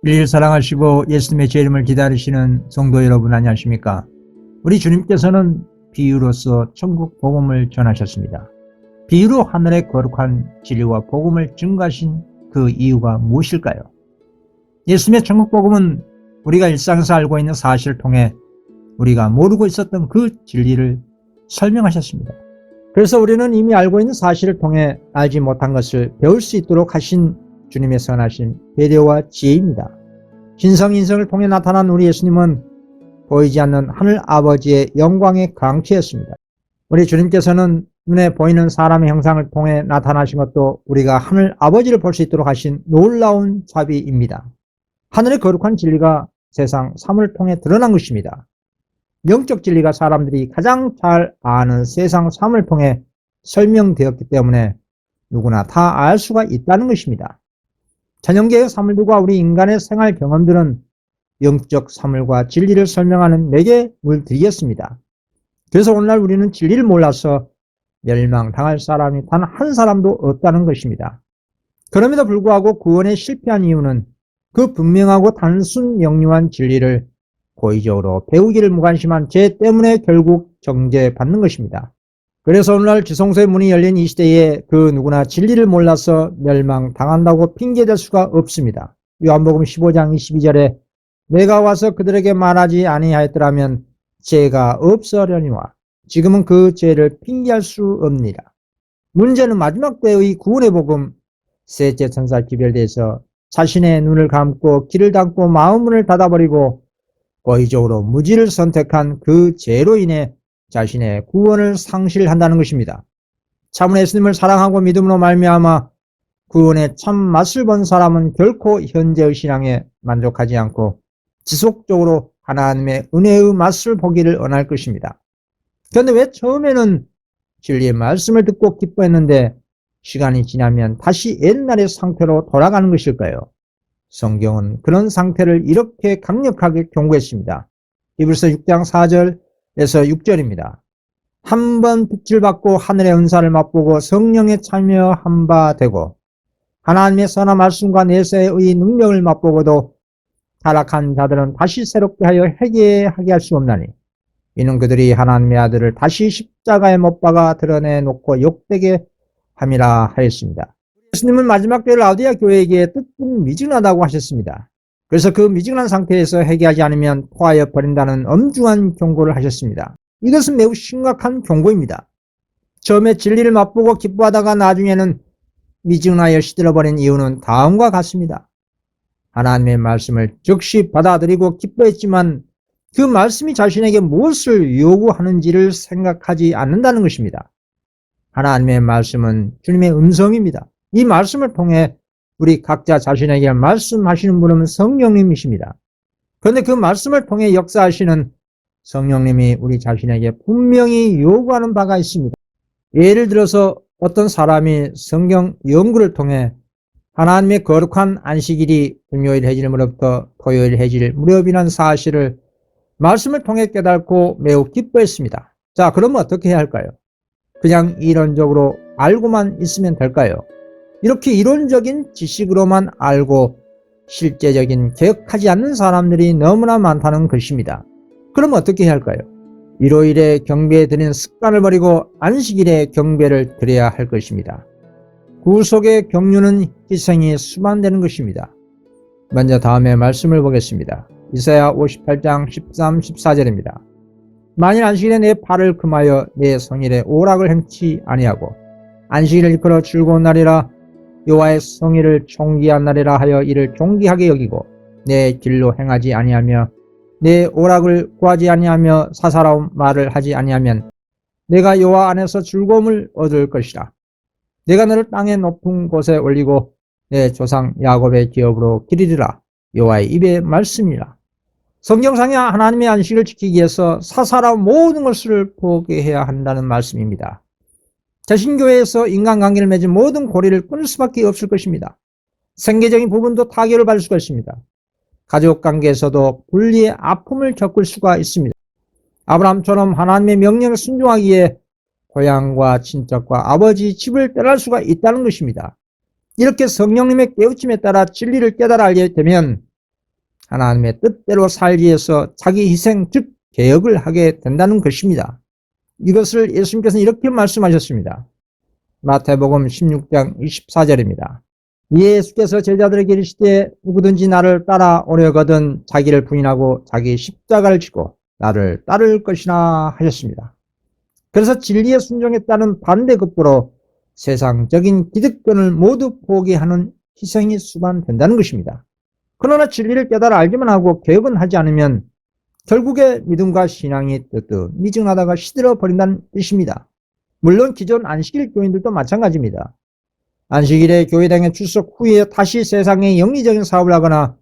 일일 사랑하시고 예수님의 재림을 기다리시는 성도 여러분 안녕하십니까? 우리 주님께서는 비유로서 천국 복음을 전하셨습니다. 비유로 하늘의 거룩한 진리와 복음을 증거하신 그 이유가 무엇일까요? 예수님의 천국 복음은 우리가 일상에서 알고 있는 사실을 통해 우리가 모르고 있었던 그 진리를 설명하셨습니다. 그래서 우리는 이미 알고 있는 사실을 통해 알지 못한 것을 배울 수 있도록 하신 주님의 선하신 배려와 지혜입니다. 신성인성을 통해 나타난 우리 예수님은 보이지 않는 하늘 아버지의 영광의 강체였습니다. 우리 주님께서는 눈에 보이는 사람의 형상을 통해 나타나신 것도 우리가 하늘 아버지를 볼 수 있도록 하신 놀라운 자비입니다. 하늘의 거룩한 진리가 세상 삶을 통해 드러난 것입니다. 영적 진리가 사람들이 가장 잘 아는 세상 삶을 통해 설명되었기 때문에 누구나 다 알 수가 있다는 것입니다. 전형계의 사물들과 우리 인간의 생활 경험들은 영적 사물과 진리를 설명하는 내게 물들이겠습니다. 그래서 오늘날 우리는 진리를 몰라서 멸망당할 사람이 단 한 사람도 없다는 것입니다. 그럼에도 불구하고 구원에 실패한 이유는 그 분명하고 단순 명료한 진리를 고의적으로 배우기를 무관심한 죄 때문에 결국 정죄받는 것입니다. 그래서 오늘날 지성소의 문이 열린 이 시대에 그 누구나 진리를 몰라서 멸망당한다고 핑계댈 수가 없습니다. 요한복음 15장 22절에 내가 와서 그들에게 말하지 아니하였더라면 죄가 없으려니와 지금은 그 죄를 핑계할 수 없느니라. 문제는 마지막 때의 구원의 복음 셋째 천사 기별대에서 자신의 눈을 감고 귀를 닫고 마음문을 닫아버리고 고의적으로 무지를 선택한 그 죄로 인해 자신의 구원을 상실한다는 것입니다. 참으로 예수님을 사랑하고 믿음으로 말미암아 구원의 참 맛을 본 사람은 결코 현재의 신앙에 만족하지 않고 지속적으로 하나님의 은혜의 맛을 보기를 원할 것입니다. 그런데 왜 처음에는 진리의 말씀을 듣고 기뻐했는데 시간이 지나면 다시 옛날의 상태로 돌아가는 것일까요? 성경은 그런 상태를 이렇게 강력하게 경고했습니다. 히브리서 6장 4절에서 6절입니다. 한 번 빛을 받고 하늘의 은사를 맛보고 성령에 참여한 바 되고 하나님의 선한 말씀과 내세의 능력을 맛보고도 타락한 자들은 다시 새롭게 하여 회개하게 할 수 없나니 이는 그들이 하나님의 아들을 다시 십자가에 못 박아 드러내놓고 욕되게 함이라 하였습니다. 예수님은 마지막 때를 라오디아 교회에게 뜻은 미진하다고 하셨습니다. 그래서 그 미진한 상태에서 회개하지 않으면 토하여 버린다는 엄중한 경고를 하셨습니다. 이것은 매우 심각한 경고입니다. 처음에 진리를 맛보고 기뻐하다가 나중에는 미진하여 시들어버린 이유는 다음과 같습니다. 하나님의 말씀을 즉시 받아들이고 기뻐했지만 그 말씀이 자신에게 무엇을 요구하는지를 생각하지 않는다는 것입니다. 하나님의 말씀은 주님의 음성입니다. 이 말씀을 통해 우리 각자 자신에게 말씀하시는 분은 성령님이십니다. 그런데 그 말씀을 통해 역사하시는 성령님이 우리 자신에게 분명히 요구하는 바가 있습니다. 예를 들어서 어떤 사람이 성경 연구를 통해 하나님의 거룩한 안식일이 금요일 해질무렵부터 토요일 해질 무렵이라는 사실을 말씀을 통해 깨닫고 매우 기뻐했습니다. 자, 그러면 어떻게 해야 할까요? 그냥 이론적으로 알고만 있으면 될까요? 이렇게 이론적인 지식으로만 알고 실제적인 개혁하지 않는 사람들이 너무나 많다는 것입니다. 그럼 어떻게 해야 할까요? 일요일에 경배 드리는 습관을 버리고 안식일에 경배를 드려야 할 것입니다. 구속의 경륜은 희생이 수반되는 것입니다. 먼저 다음에 말씀을 보겠습니다. 이사야 58장 13, 14절입니다. 만일 안식일에 내 팔을 금하여 내 성일에 오락을 행치 아니하고 안식일을 이끌어 즐거운 날이라 여호와의 성일을 존귀한 날이라 하여 이를 존귀하게 여기고 내 길로 행하지 아니하며 내 오락을 구하지 아니하며 사사로운 말을 하지 아니하면 내가 여호와 안에서 즐거움을 얻을 것이라. 내가 너를 땅의 높은 곳에 올리고 내 조상 야곱의 기업으로 기리리라. 여호와의 입의 말씀이라. 성경상의 하나님의 안식을 지키기 위해서 사사로운 모든 것을 포기해야 한다는 말씀입니다. 개신교회에서 인간관계를 맺은 모든 고리를 끊을 수밖에 없을 것입니다. 생계적인 부분도 타격을 받을 수가 있습니다. 가족관계에서도 분리의 아픔을 겪을 수가 있습니다. 아브라함처럼 하나님의 명령에 순종하기에 고향과 친척과 아버지 집을 떠날 수가 있다는 것입니다. 이렇게 성령님의 깨우침에 따라 진리를 깨달아 알게 되면 하나님의 뜻대로 살기 위해서 자기 희생, 즉 개혁을 하게 된다는 것입니다. 이것을 예수님께서는 이렇게 말씀하셨습니다. 마태복음 16장 24절입니다. 예수께서 제자들에게 이르시되 누구든지 나를 따라오려거든 자기를 부인하고 자기 십자가를 지고 나를 따를 것이나 하셨습니다. 그래서 진리의 순종에 따른 반대급부로 세상적인 기득권을 모두 포기하는 희생이 수반된다는 것입니다. 그러나 진리를 깨달아 알기만 하고 개혁은 하지 않으면 결국에 믿음과 신앙이 미증하다가 시들어 버린다는 뜻입니다. 물론 기존 안식일 교인들도 마찬가지입니다. 안식일에 교회당에 출석 후에 다시 세상의 영리적인 사업을 하거나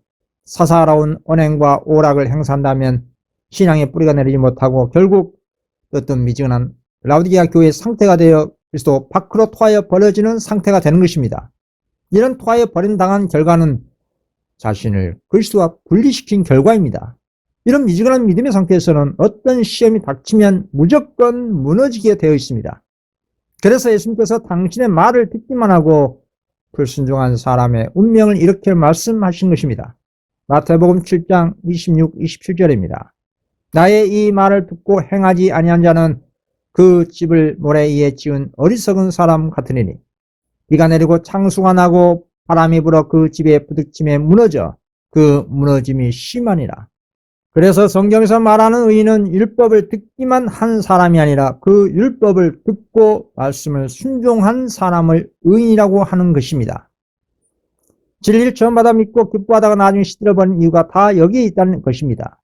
사사로운 언행과 오락을 행사한다면 신앙의 뿌리가 내리지 못하고 결국 미증한 라우디게아 교회의 상태가 되어 그리스도 밖으로 토하여 버려지는 상태가 되는 것입니다. 이런 토하여 버림당한 결과는 자신을 그리스도와 분리시킨 결과입니다. 이런 미지근한 믿음의 상태에서는 어떤 시험이 닥치면 무조건 무너지게 되어 있습니다. 그래서 예수님께서 당신의 말을 듣기만 하고 불순종한 사람의 운명을 이렇게 말씀하신 것입니다. 마태복음 7장 26, 27절입니다. 나의 이 말을 듣고 행하지 아니한 자는 그 집을 모래 위에 지은 어리석은 사람 같으니 비가 내리고 창수가 나고 바람이 불어 그 집에 부딪힘에 무너져 그 무너짐이 심하니라. 그래서 성경에서 말하는 의인은 율법을 듣기만 한 사람이 아니라 그 율법을 듣고 말씀을 순종한 사람을 의인이라고 하는 것입니다. 진리를 처음 받아 믿고 기뻐하다가 나중에 시들어버린 이유가 다 여기에 있다는 것입니다.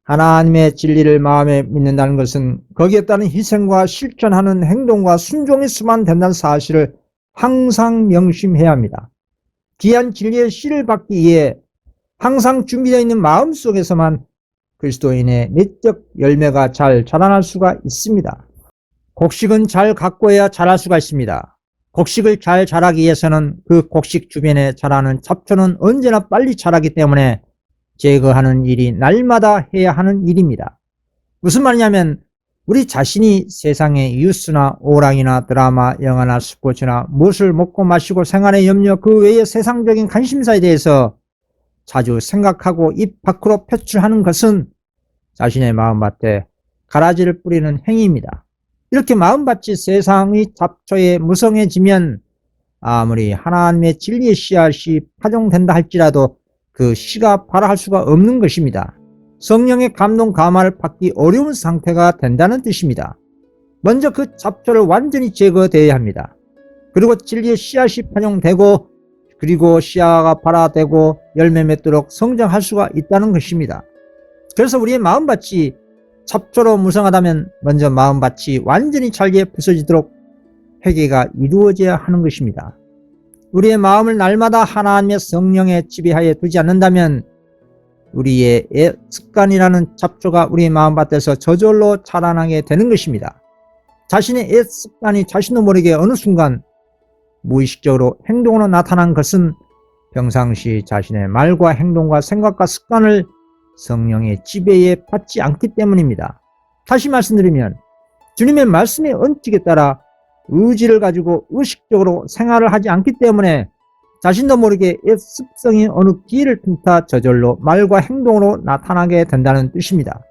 하나님의 진리를 마음에 믿는다는 것은 거기에 따른 희생과 실천하는 행동과 순종이 수반된다는 사실을 항상 명심해야 합니다. 귀한 진리의 씨를 받기 위해 항상 준비되어 있는 마음 속에서만 그리스도인의 내적 열매가 잘 자라날 수가 있습니다. 곡식은 잘 가꿔야 자랄 수가 있습니다. 곡식을 잘 자라기 위해서는 그 곡식 주변에 자라는 잡초는 언제나 빨리 자라기 때문에 제거하는 일이 날마다 해야 하는 일입니다. 무슨 말이냐면 우리 자신이 세상의 뉴스나 오락이나 드라마, 영화나 스포츠나 무엇을 먹고 마시고 생활의 염려 그 외의 세상적인 관심사에 대해서 자주 생각하고 입 밖으로 표출하는 것은 자신의 마음밭에 가라지를 뿌리는 행위입니다. 이렇게 마음밭이 세상의 잡초에 무성해지면 아무리 하나님의 진리의 씨앗이 파종된다 할지라도 그 씨가 발화할 수가 없는 것입니다. 성령의 감동 감화를 받기 어려운 상태가 된다는 뜻입니다. 먼저 그 잡초를 완전히 제거되어야 합니다. 그리고 진리의 씨앗이 파종되고 그리고 씨앗가 발화되고 열매 맺도록 성장할 수가 있다는 것입니다. 그래서 우리의 마음밭이 잡초로 무성하다면 먼저 마음밭이 완전히 잘게 부서지도록 회개가 이루어져야 하는 것입니다. 우리의 마음을 날마다 하나님의 성령에 지배하여 두지 않는다면 우리의 습관이라는 잡초가 우리의 마음밭에서 저절로 자라나게 되는 것입니다. 자신의 습관이 자신도 모르게 어느 순간 무의식적으로 행동으로 나타난 것은 평상시 자신의 말과 행동과 생각과 습관을 성령의 지배에 받지 않기 때문입니다. 다시 말씀드리면 주님의 말씀의 언칙에 따라 의지를 가지고 의식적으로 생활을 하지 않기 때문에 자신도 모르게 옛 습성이 어느 기회를 틈타 저절로 말과 행동으로 나타나게 된다는 뜻입니다.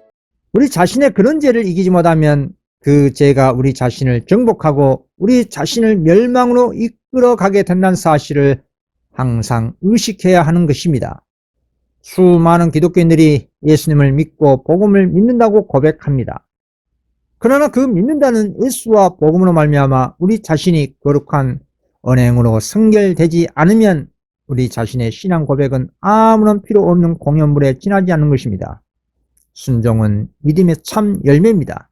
우리 자신의 그런 죄를 이기지 못하면 그 죄가 우리 자신을 정복하고 우리 자신을 멸망으로 이끌어가게 된다는 사실을 항상 의식해야 하는 것입니다. 수많은 기독교인들이 예수님을 믿고 복음을 믿는다고 고백합니다. 그러나 그 믿는다는 예수와 복음으로 말미암아 우리 자신이 거룩한 언행으로 성결되지 않으면 우리 자신의 신앙 고백은 아무런 필요 없는 공연물에 지나지 않는 것입니다. 순종은 믿음의 참 열매입니다.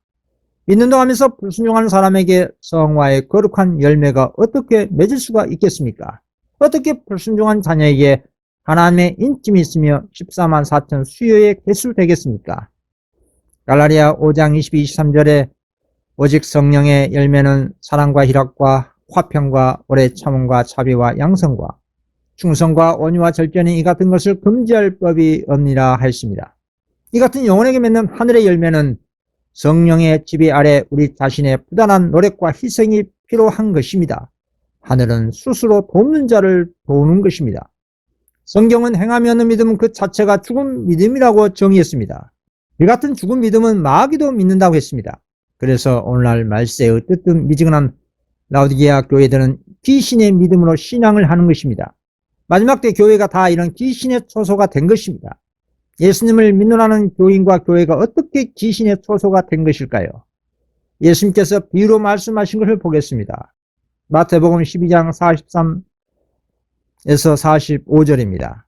믿는다고 하면서 불순종하는 사람에게 성화의 거룩한 열매가 어떻게 맺을 수가 있겠습니까? 어떻게 불순종한 자녀에게 하나님의 인침이 있으며 14만 4천 수요의 개수 되겠습니까? 갈라디아 5장 22, 23절에 오직 성령의 열매는 사랑과 희락과 화평과 오래 참음과 자비와 양성과 충성과 온유와 절제니 이 같은 것을 금지할 법이 없니라 하였습니다. 이 같은 영혼에게 맺는 하늘의 열매는 성령의 지배 아래 우리 자신의 부단한 노력과 희생이 필요한 것입니다. 하늘은 스스로 돕는 자를 도우는 것입니다. 성경은 행함이 없는 믿음은 그 자체가 죽은 믿음이라고 정의했습니다. 이 같은 죽은 믿음은 마귀도 믿는다고 했습니다. 그래서 오늘날 말세의 뜨뜻 미지근한 라오디게아 교회들은 귀신의 믿음으로 신앙을 하는 것입니다. 마지막 때 교회가 다 이런 귀신의 초소가 된 것입니다. 예수님을 믿노라는 교인과 교회가 어떻게 귀신의 초소가 된 것일까요? 예수님께서 비유로 말씀하신 것을 보겠습니다. 마태복음 12장 43에서 45절입니다.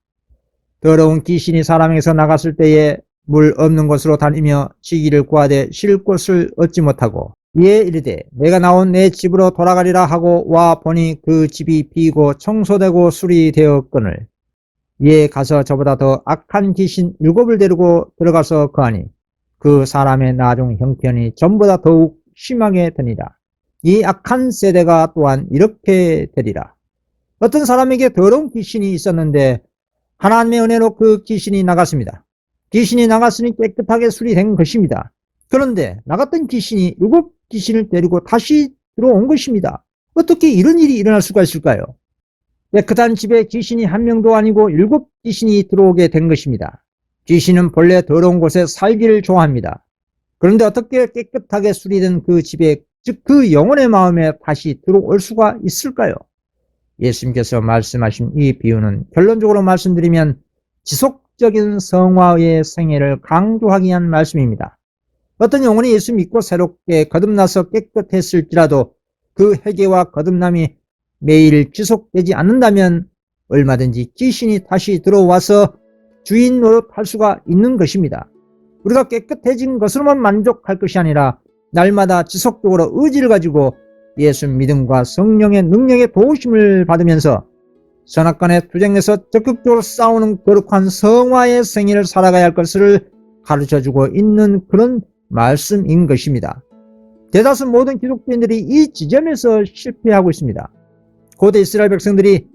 더러운 귀신이 사람에게서 나갔을 때에 물 없는 곳으로 다니며 지기를 구하되 쉴 곳을 얻지 못하고 이에 이르되 내가 나온 내 집으로 돌아가리라 하고 와 보니 그 집이 비고 청소되고 수리되었거늘 이에 가서 저보다 더 악한 귀신 7을 데리고 들어가서 거하니 그 사람의 나중 형편이 전보다 더욱 심하게 되니라. 이 악한 세대가 또한 이렇게 되리라. 어떤 사람에게 더러운 귀신이 있었는데 하나님의 은혜로 그 귀신이 나갔습니다. 귀신이 나갔으니 깨끗하게 수리된 것입니다. 그런데 나갔던 귀신이 7귀신을 데리고 다시 들어온 것입니다. 어떻게 이런 일이 일어날 수가 있을까요? 깨끗한 집에 귀신이 한 명도 아니고 7귀신이 들어오게 된 것입니다. 귀신은 본래 더러운 곳에 살기를 좋아합니다. 그런데 어떻게 깨끗하게 수리된 그 집에, 즉 그 영혼의 마음에 다시 들어올 수가 있을까요? 예수님께서 말씀하신 이 비유는 결론적으로 말씀드리면 지속적인 성화의 생애를 강조하기 위한 말씀입니다. 어떤 영혼이 예수 믿고 새롭게 거듭나서 깨끗했을지라도 그 회개와 거듭남이 매일 지속되지 않는다면 얼마든지 귀신이 다시 들어와서 주인 노릇할 수가 있는 것입니다. 우리가 깨끗해진 것으로만 만족할 것이 아니라 날마다 지속적으로 의지를 가지고 예수 믿음과 성령의 능력의 도우심을 받으면서 선악간의 투쟁에서 적극적으로 싸우는 거룩한 성화의 생애를 살아가야 할 것을 가르쳐주고 있는 그런 말씀인 것입니다. 대다수 모든 기독교인들이 이 지점에서 실패하고 있습니다. 고대 이스라엘 백성들이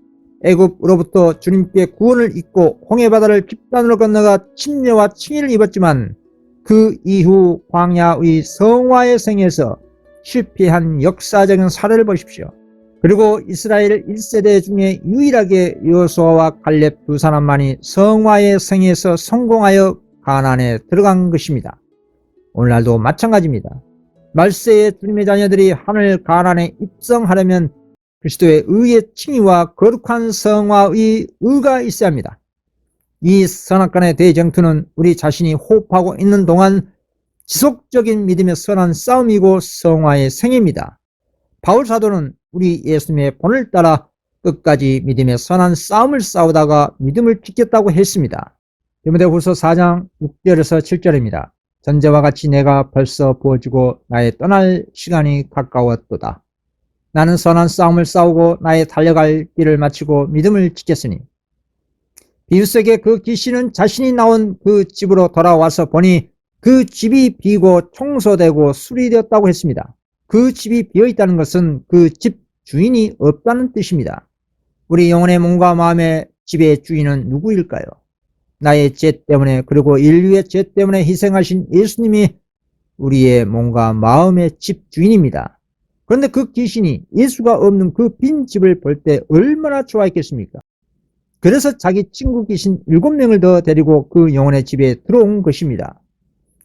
애굽으로부터 주님께 구원을 잊고 홍해바다를 집단으로 건너가 침례와 칭의를 입었지만 그 이후 광야의 성화의 생에서 실패한 역사적인 사례를 보십시오. 그리고 이스라엘 1세대 중에 유일하게 여호수아와 갈렙 두 사람만이 성화의 생에서 성공하여 가나안에 들어간 것입니다. 오늘날도 마찬가지입니다. 말세의 주님의 자녀들이 하늘 가나안에 입성하려면 그리스도의 의의 칭의와 거룩한 성화의 의가 있어야 합니다. 이 선악간의 대쟁투는 우리 자신이 호흡하고 있는 동안 지속적인 믿음의 선한 싸움이고 성화의 생입니다. 바울 사도는 우리 예수님의 본을 따라 끝까지 믿음의 선한 싸움을 싸우다가 믿음을 지켰다고 했습니다. 디모데후서 4장 6절에서 7절입니다. 전제와 같이 내가 벌써 부어지고 나의 떠날 시간이 가까웠도다. 나는 선한 싸움을 싸우고 나의 달려갈 길을 마치고 믿음을 지켰으니 비유세게 그 귀신은 자신이 나온 그 집으로 돌아와서 보니 그 집이 비고 청소되고 수리되었다고 했습니다. 그 집이 비어있다는 것은 그 집 주인이 없다는 뜻입니다. 우리 영혼의 몸과 마음의 집의 주인은 누구일까요? 나의 죄 때문에 그리고 인류의 죄 때문에 희생하신 예수님이 우리의 몸과 마음의 집 주인입니다. 그런데 그 귀신이 예수가 없는 그 빈 집을 볼 때 얼마나 좋아했겠습니까? 그래서 자기 친구 귀신 7명을 더 데리고 그 영혼의 집에 들어온 것입니다.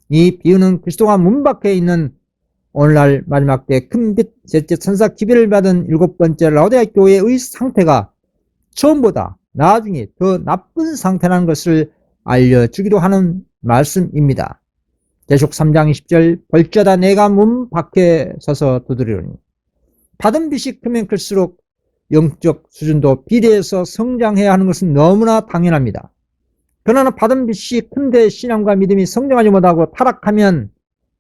이 비유는 그리스도가 문 밖에 있는 오늘날 마지막 때 큰빛 셋째 천사 기별을 받은 7번째 라오디게아 교회의 상태가 처음보다 나중에 더 나쁜 상태라는 것을 알려주기도 하는 말씀입니다. 계속 3장 20절 벌쩌다 내가 문 밖에 서서 두드리노니 받은 빚이 크면 클수록 영적 수준도 비례해서 성장해야 하는 것은 너무나 당연합니다. 그러나 받은 빚이 큰데 신앙과 믿음이 성장하지 못하고 타락하면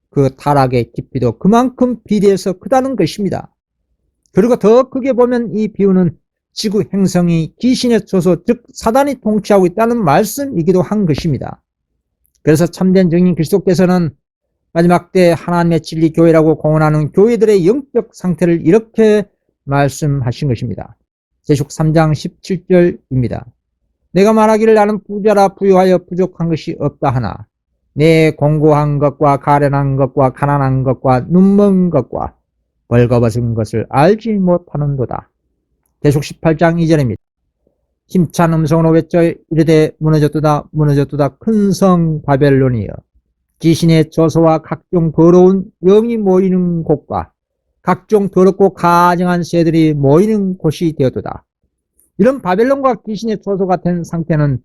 그 타락의 깊이도 그만큼 비례해서 크다는 것입니다. 그리고 더 크게 보면 이 비유는 지구 행성이 귀신의 초소 즉 사단이 통치하고 있다는 말씀이기도 한 것입니다. 그래서 참된 증인 그리스도께서는 마지막 때 하나님의 진리 교회라고 공언하는 교회들의 영적 상태를 이렇게 말씀하신 것입니다. 제식 3장 17절입니다. 내가 말하기를 나는 부자라 부유하여 부족한 것이 없다 하나 내 공고한 것과 가련한 것과 가난한 것과 눈먼 것과 벌거벗은 것을 알지 못하는도다. 계속 18장 2절입니다. 힘찬 음성으로 외쳐 이르되 무너졌도다 무너졌도다 큰 성 바벨론이여 귀신의 저소와 각종 더러운 영이 모이는 곳과 각종 더럽고 가증한 새들이 모이는 곳이 되었도다. 이런 바벨론과 귀신의 저소 같은 상태는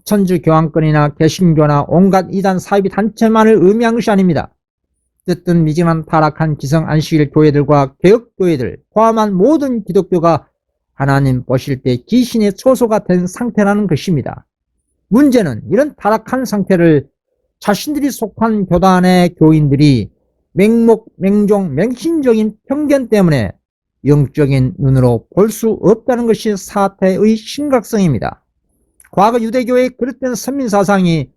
천주교황권이나 개신교나 온갖 이단 사이비 단체만을 의미한 것이 아닙니다. 어쨌든 미진한 타락한 기성 안식일 교회들과 개혁교회들 포함한 모든 기독교가 하나님 보실 때 귀신의 초소가 된 상태라는 것입니다. 문제는 이런 타락한 상태를 자신들이 속한 교단의 교인들이 맹목, 맹종, 맹신적인 편견 때문에 영적인 눈으로 볼 수 없다는 것이 사태의 심각성입니다. 과거 유대교의 그릇된 선민사상이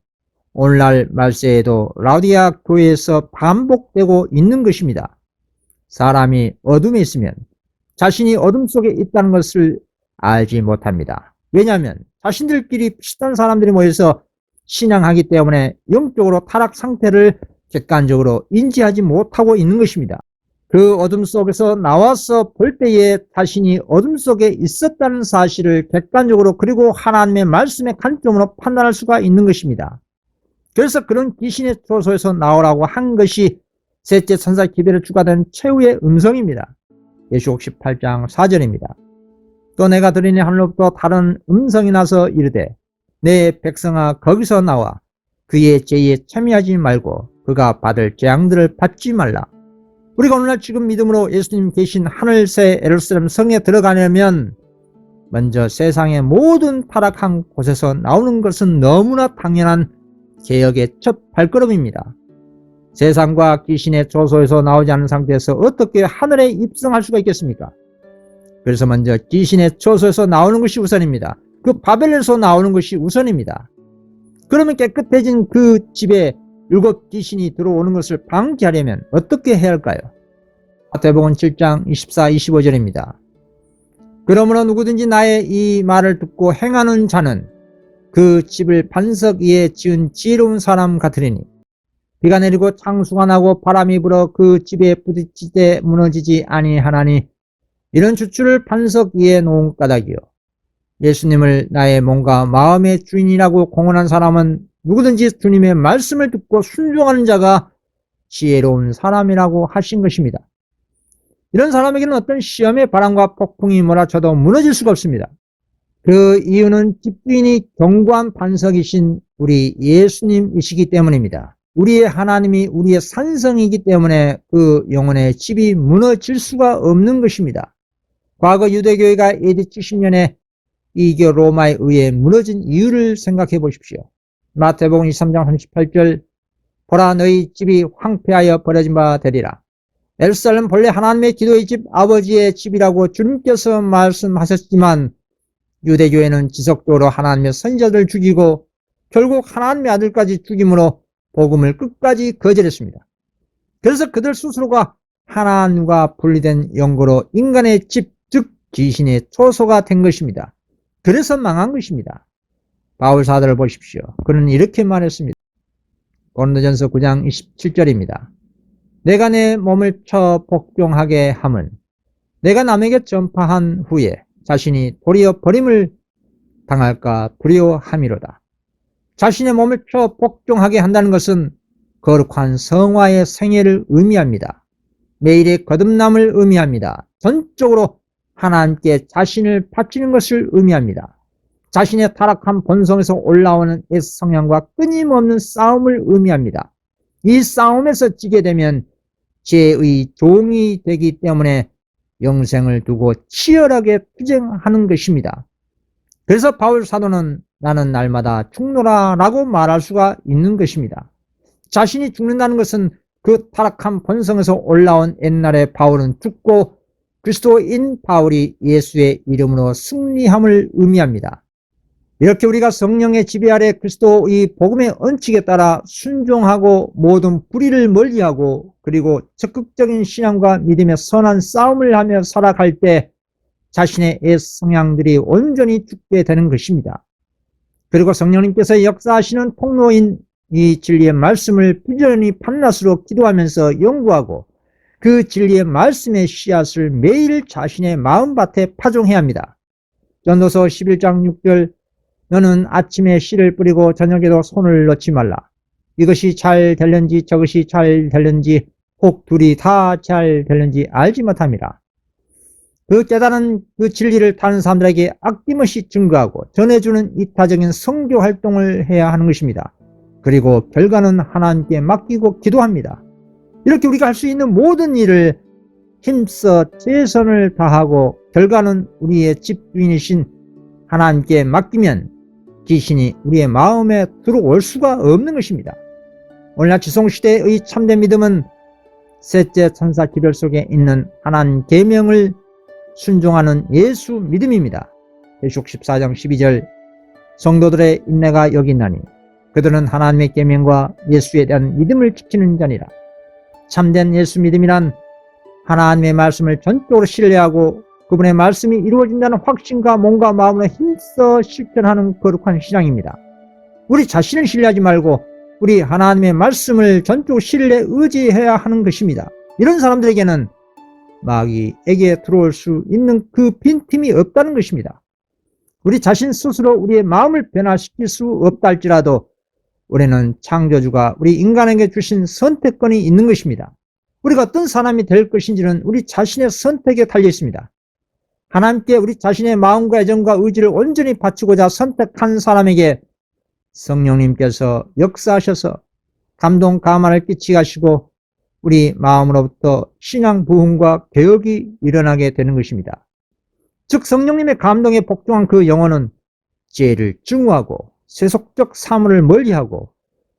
오늘날 말세에도 라우디아 교회에서 반복되고 있는 것입니다. 사람이 어둠에 있으면 자신이 어둠 속에 있다는 것을 알지 못합니다. 왜냐하면 자신들끼리 비슷한 사람들이 모여서 신앙하기 때문에 영적으로 타락 상태를 객관적으로 인지하지 못하고 있는 것입니다. 그 어둠 속에서 나와서 볼 때에 자신이 어둠 속에 있었다는 사실을 객관적으로 그리고 하나님의 말씀의 관점으로 판단할 수가 있는 것입니다. 그래서 그런 귀신의 초소에서 나오라고 한 것이 셋째 천사 기별의 주가 된 최후의 음성입니다. 예수록 18장 4절입니다. 또 내가 들으니 하늘로부터 다른 음성이 나서 이르되 내 백성아 거기서 나와 그의 죄에 참여하지 말고 그가 받을 재앙들을 받지 말라. 우리가 오늘날 지금 믿음으로 예수님 계신 하늘새 예루살렘 성에 들어가려면 먼저 세상의 모든 타락한 곳에서 나오는 것은 너무나 당연한 개혁의 첫 발걸음입니다. 세상과 귀신의 조소에서 나오지 않은 상태에서 어떻게 하늘에 입성할 수가 있겠습니까? 그래서 먼저 귀신의 조소에서 나오는 것이 우선입니다. 그 바벨론에서 나오는 것이 우선입니다. 그러면 깨끗해진 그 집에 일곱 귀신이 들어오는 것을 방지하려면 어떻게 해야 할까요? 마태복음 7장 24, 25절입니다. 그러므로 누구든지 나의 이 말을 듣고 행하는 자는 그 집을 반석 위에 지은 지혜로운 사람 같으리니 비가 내리고 창수가 나고 바람이 불어 그 집에 부딪히되 무너지지 아니하나니 이런 주추를 반석 위에 놓은 까닭이요. 예수님을 나의 몸과 마음의 주인이라고 공언한 사람은 누구든지 주님의 말씀을 듣고 순종하는 자가 지혜로운 사람이라고 하신 것입니다. 이런 사람에게는 어떤 시험의 바람과 폭풍이 몰아쳐도 무너질 수가 없습니다. 그 이유는 집주인이 견고한 반석이신 우리 예수님이시기 때문입니다. 우리의 하나님이 우리의 산성이기 때문에 그 영혼의 집이 무너질 수가 없는 것입니다. 과거 유대교회가 AD 70년에 이교 로마에 의해 무너진 이유를 생각해 보십시오. 마태복음 23장 38절 보라 너희 집이 황폐하여 버려진 바 되리라. 예루살렘 본래 하나님의 기도의 집 아버지의 집이라고 주님께서 말씀하셨지만 유대교회는 지속적으로 하나님의 선지자들을 죽이고 결국 하나님의 아들까지 죽임으로 복음을 끝까지 거절했습니다. 그래서 그들 스스로가 하나님과 분리된 영고로 인간의 집, 즉 귀신의 초소가 된 것입니다. 그래서 망한 것입니다. 바울 사도를 보십시오. 그는 이렇게 말했습니다. 고린도전서 9장 27절입니다. 내가 내 몸을 쳐 복종하게 함은 내가 남에게 전파한 후에 자신이 도리어 버림을 당할까 두려워함이로다. 자신의 몸을 쳐 복종하게 한다는 것은 거룩한 성화의 생애를 의미합니다. 매일의 거듭남을 의미합니다. 전적으로 하나님께 자신을 바치는 것을 의미합니다. 자신의 타락한 본성에서 올라오는 옛 성향과 끊임없는 싸움을 의미합니다. 이 싸움에서 지게 되면 죄의 종이 되기 때문에 영생을 두고 치열하게 투쟁하는 것입니다. 그래서 바울 사도는 나는 날마다 죽노라 라고 말할 수가 있는 것입니다. 자신이 죽는다는 것은 그 타락한 본성에서 올라온 옛날의 바울은 죽고 그리스도인 바울이 예수의 이름으로 승리함을 의미합니다. 이렇게 우리가 성령의 지배 아래 그리스도의 복음의 언칙에 따라 순종하고 모든 불의를 멀리하고 그리고 적극적인 신앙과 믿음의 선한 싸움을 하며 살아갈 때 자신의 옛 성향들이 온전히 죽게 되는 것입니다. 그리고 성령님께서 역사하시는 통로인 이 진리의 말씀을 부지런히 밤낮으로 기도하면서 연구하고 그 진리의 말씀의 씨앗을 매일 자신의 마음밭에 파종해야 합니다. 전도서 11장 6절 너는 아침에 씨를 뿌리고 저녁에도 손을 넣지 말라. 이것이 잘 될는지 저것이 잘 될는지 혹 둘이 다 잘 될는지 알지 못함이라. 그 깨달은 그 진리를 다른 사람들에게 아낌없이 증거하고 전해주는 이타적인 선교 활동을 해야 하는 것입니다. 그리고 결과는 하나님께 맡기고 기도합니다. 이렇게 우리가 할 수 있는 모든 일을 힘써 최선을 다하고 결과는 우리의 집주인이신 하나님께 맡기면 귀신이 우리의 마음에 들어올 수가 없는 것입니다. 오늘날 지성시대의 참된 믿음은 셋째 천사 기별 속에 있는 하나님 계명을 순종하는 예수 믿음입니다. 계시록 14장 12절 성도들의 인내가 여기 있나니 그들은 하나님의 계명과 예수에 대한 믿음을 지키는 자니라. 참된 예수 믿음이란 하나님의 말씀을 전적으로 신뢰하고 그분의 말씀이 이루어진다는 확신과 몸과 마음으로 힘써 실천하는 거룩한 신앙입니다. 우리 자신을 신뢰하지 말고 우리 하나님의 말씀을 전적으로 신뢰 의지해야 하는 것입니다. 이런 사람들에게는 마귀에게 들어올 수 있는 그 빈틈이 없다는 것입니다. 우리 자신 스스로 우리의 마음을 변화시킬 수 없다 할지라도 우리는 창조주가 우리 인간에게 주신 선택권이 있는 것입니다. 우리가 어떤 사람이 될 것인지는 우리 자신의 선택에 달려 있습니다. 하나님께 우리 자신의 마음과 애정과 의지를 온전히 바치고자 선택한 사람에게 성령님께서 역사하셔서 감동 감화를 끼치게 하시고 우리 마음으로부터 신앙 부흥과 개혁이 일어나게 되는 것입니다. 즉 성령님의 감동에 복종한 그 영혼은 죄를 증오하고 세속적 사물을 멀리하고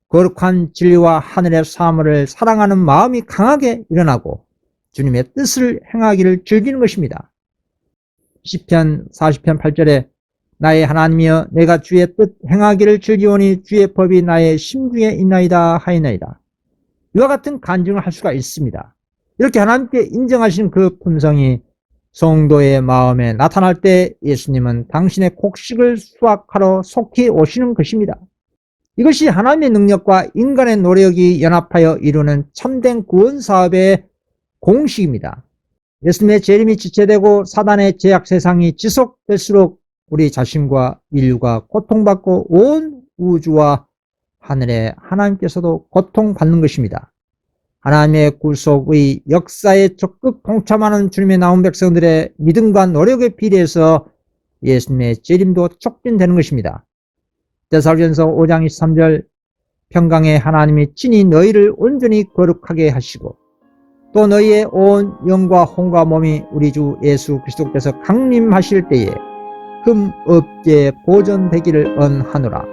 거룩한 진리와 하늘의 사물을 사랑하는 마음이 강하게 일어나고 주님의 뜻을 행하기를 즐기는 것입니다. 시편 40편 8절에 나의 하나님이여 내가 주의 뜻 행하기를 즐기오니 주의 법이 나의 심중에 있나이다 하이나이다. 이와 같은 간증을 할 수가 있습니다. 이렇게 하나님께 인정하신 그 품성이 성도의 마음에 나타날 때 예수님은 당신의 곡식을 수확하러 속히 오시는 것입니다. 이것이 하나님의 능력과 인간의 노력이 연합하여 이루는 참된 구원 사업의 공식입니다. 예수님의 재림이 지체되고 사단의 제약 세상이 지속될수록 우리 자신과 인류가 고통받고 온 우주와 하늘의 하나님께서도 고통받는 것입니다. 하나님의 구속의 역사에 적극 동참하는 주님의 나온 백성들의 믿음과 노력에 비례해서 예수님의 재림도 촉진되는 것입니다. 데살로니가전서 5장 23절 평강의 하나님이 친히 너희를 온전히 거룩하게 하시고 또 너희의 온 영과 혼과 몸이 우리 주 예수 그리스도께서 강림하실 때에 흠 없게 보존되기를 언하노라.